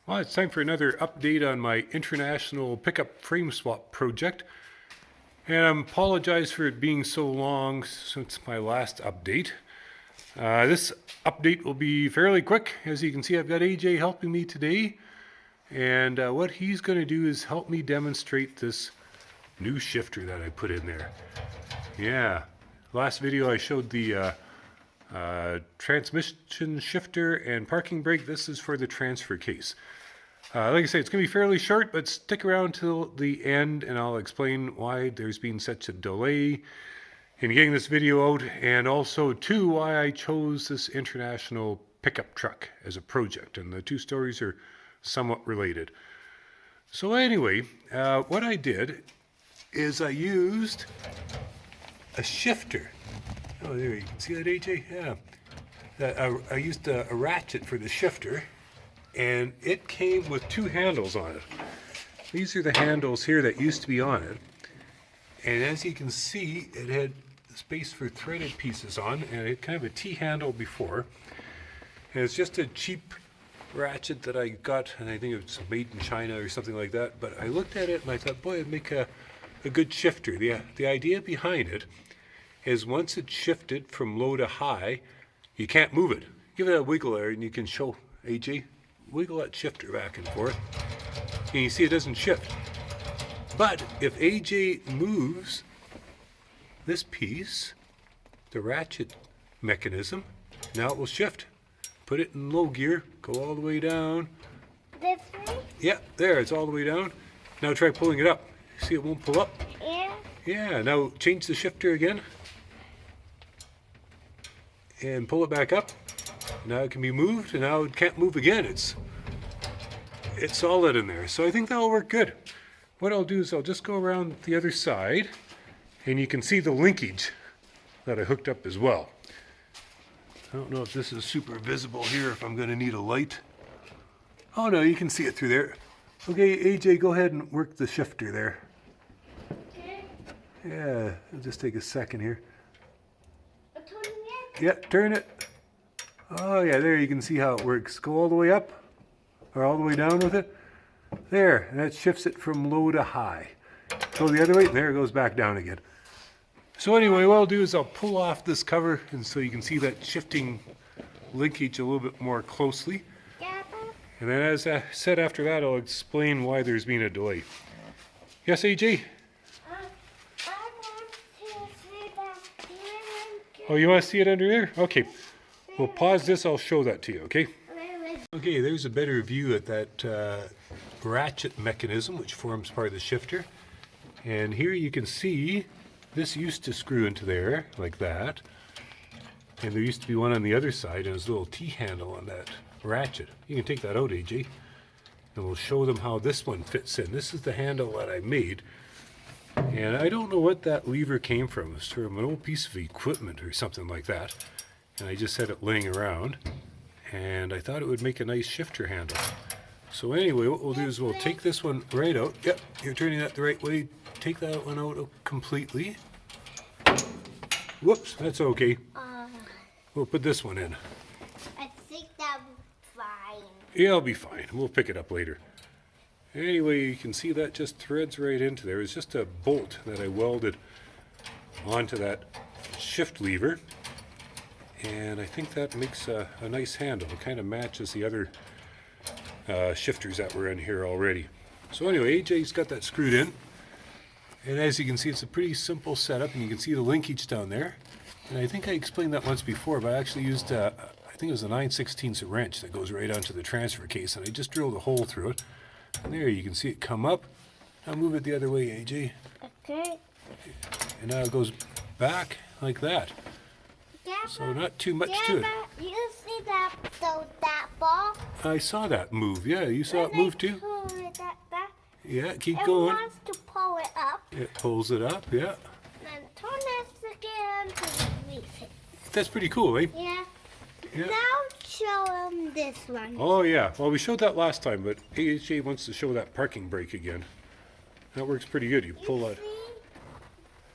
Well, it's time for another update on my international pickup frame swap project. And I apologize for it being so long since my last update. This update will be fairly quick. As you can see, I've got AJ helping me today. And what he's going to do is help me demonstrate this new shifter that I put in there. Yeah, last video I showed the transmission shifter and parking brake. This is for the transfer case. Like I say, it's going to be fairly short, but stick around till the end and I'll explain why there's been such a delay in getting this video out, and also too why I chose this international pickup truck as a project, and the two stories are somewhat related. So anyway, what I did is I used a shifter. Oh, there, you can see that, AJ? Yeah. I used a ratchet for the shifter, and it came with two handles on it. These are the handles here that used to be on it. And as you can see, it had space for threaded pieces on, and it had kind of a T-handle before. And it's just a cheap ratchet that I got, and I think it was made in China or something like that. But I looked at it and I thought, boy, it'd make a good shifter. The idea behind it is once it's shifted from low to high, you can't move it. Give it a wiggle there and you can show AJ. Wiggle that shifter back and forth, and you see it doesn't shift. But if AJ moves this piece, the ratchet mechanism, now it will shift. Put it in low gear, go all the way down. This way? Yeah, there, it's all the way down. Now try pulling it up. See, it won't pull up? Yeah. Yeah, now change the shifter again. And pull it back up. Now it can be moved, and now it can't move again. It's solid in there. So I think that'll work good. What I'll do is I'll just go around the other side, and you can see the linkage that I hooked up as well. I don't know if this is super visible here, if I'm going to need a light. Oh no, you can see it through there. Okay, AJ, go ahead and work the shifter there. Okay. Yeah, it'll just take a second here. Turn it. Yeah, turn it. Oh yeah, there you can see how it works. Go all the way up, or all the way down with it. There, and that shifts it from low to high. Go the other way, there it goes back down again. So anyway, what I'll do is I'll pull off this cover, and so you can see that shifting linkage a little bit more closely. Yeah. And then as I said, after that, I'll explain why there's been a delay. Yes, AJ? I want to see that here. Oh, you want to see it under there? Okay. We'll pause this, I'll show that to you, okay? Okay, there's a better view at that ratchet mechanism, which forms part of the shifter. And here you can see this used to screw into there, like that. And there used to be one on the other side, and there's a little T-handle on that ratchet. You can take that out, AJ. And we'll show them how this one fits in. This is the handle that I made. And I don't know what that lever came from. It's from an old piece of equipment or something like that. And I just had it laying around, and I thought it would make a nice shifter handle. So anyway, what we'll do is we'll take this one right out. Yep, you're turning that the right way. Take that one out completely. Whoops, that's okay. We'll put this one in. I think that'll be fine. Yeah, it'll be fine. We'll pick it up later. Anyway, you can see that just threads right into there. It's just a bolt that I welded onto that shift lever. And I think that makes a nice handle. It kind of matches the other shifters that were in here already. So anyway, AJ's got that screwed in. And as you can see, it's a pretty simple setup, and you can see the linkage down there. And I think I explained that once before, but I actually used, I think it was a 9/16 wrench that goes right onto the transfer case, and I just drilled a hole through it. And there, you can see it come up. Now move it the other way, AJ. Okay. And now it goes back like that. Yeah, So not too much to it. you see that ball? I saw that move. Yeah, you saw it move too? Yeah, keep going. It wants to pull it up. It pulls it up, yeah. And turn this again to release it. That's pretty cool, eh? Yeah. Yeah. Now show them this one. Oh, yeah. Well, we showed that last time, but AJ wants to show that parking brake again. That works pretty good. You pull that. See?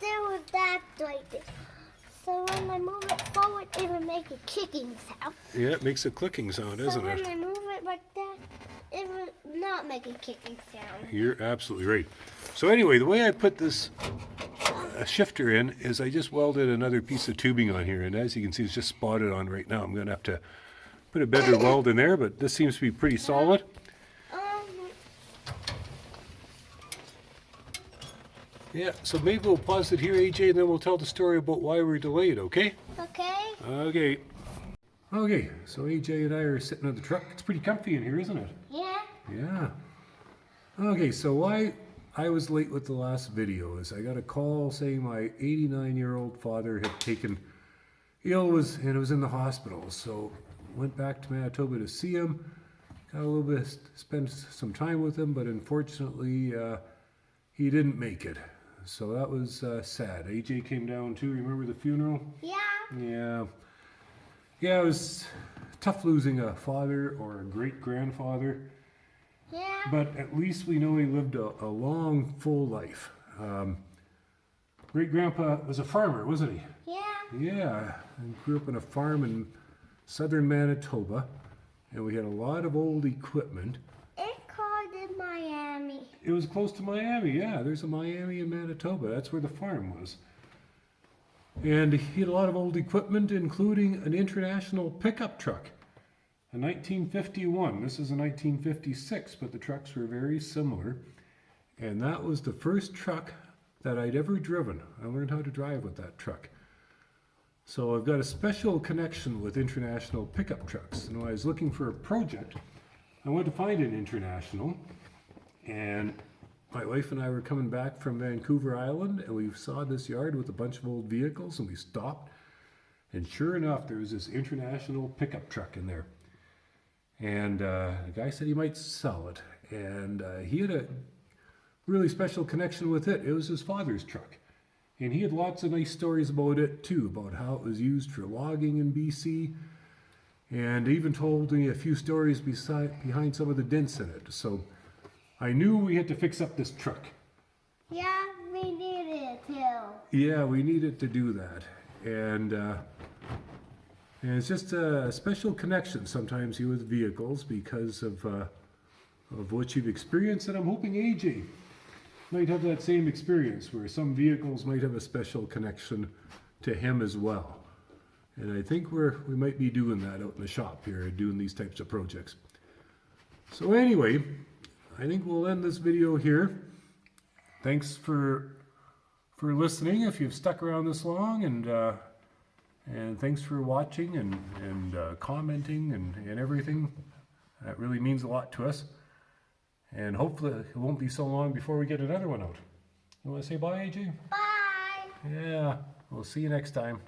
There was that like this. So when I move it forward, it will make a kicking sound. Yeah, it makes a clicking sound, doesn't so it? when I move it like that, it will not make a kicking sound. You're absolutely right. So anyway, the way I put this shifter in is I just welded another piece of tubing on here, and as you can see, it's just spotted on right now. I'm going to have to put a better weld in there, but this seems to be pretty solid. Yeah, so maybe we'll pause it here, AJ, and then we'll tell the story about why we're delayed, okay? Okay. Okay. Okay, so AJ and I are sitting in the truck. It's pretty comfy in here, isn't it? Yeah. Yeah. Okay, so why I was late with the last video is I got a call saying my 89-year-old father had taken ill and it was in the hospital. So went back to Manitoba to see him. Got a little bit, spent some time with him, but unfortunately he didn't make it. So that was sad. AJ came down too. Remember the funeral? Yeah. Yeah. Yeah, it was tough losing a father or a great-grandfather. Yeah. But at least we know he lived a long, full life. Great-grandpa was a farmer, wasn't he? Yeah. Yeah, and grew up on a farm in southern Manitoba. And we had a lot of old equipment. It's called in Miami. It was close to Miami, yeah. There's a Miami in Manitoba. That's where the farm was. And he had a lot of old equipment, including an international pickup truck. A 1951. This is a 1956, but the trucks were very similar. And that was the first truck that I'd ever driven. I learned how to drive with that truck. So I've got a special connection with international pickup trucks. And when I was looking for a project, I went to find an international. And my wife and I were coming back from Vancouver Island, and we saw this yard with a bunch of old vehicles, and we stopped. And sure enough, there was this international pickup truck in there. And the guy said he might sell it. And he had a really special connection with it. It was his father's truck. And he had lots of nice stories about it too, about how it was used for logging in BC. And even told me a few stories behind some of the dents in it. So I knew we had to fix up this truck. Yeah, we need it too. Yeah, we needed to do that. And it's just a special connection sometimes here with vehicles because of what you've experienced. And I'm hoping AJ might have that same experience where some vehicles might have a special connection to him as well. And I think we might be doing that out in the shop here, doing these types of projects. So anyway, I think we'll end this video here. Thanks for listening if you've stuck around this long, and thanks for watching and commenting and everything. That really means a lot to us. And hopefully it won't be so long before we get another one out. You want to say bye, AJ? Bye. Yeah, we'll see you next time.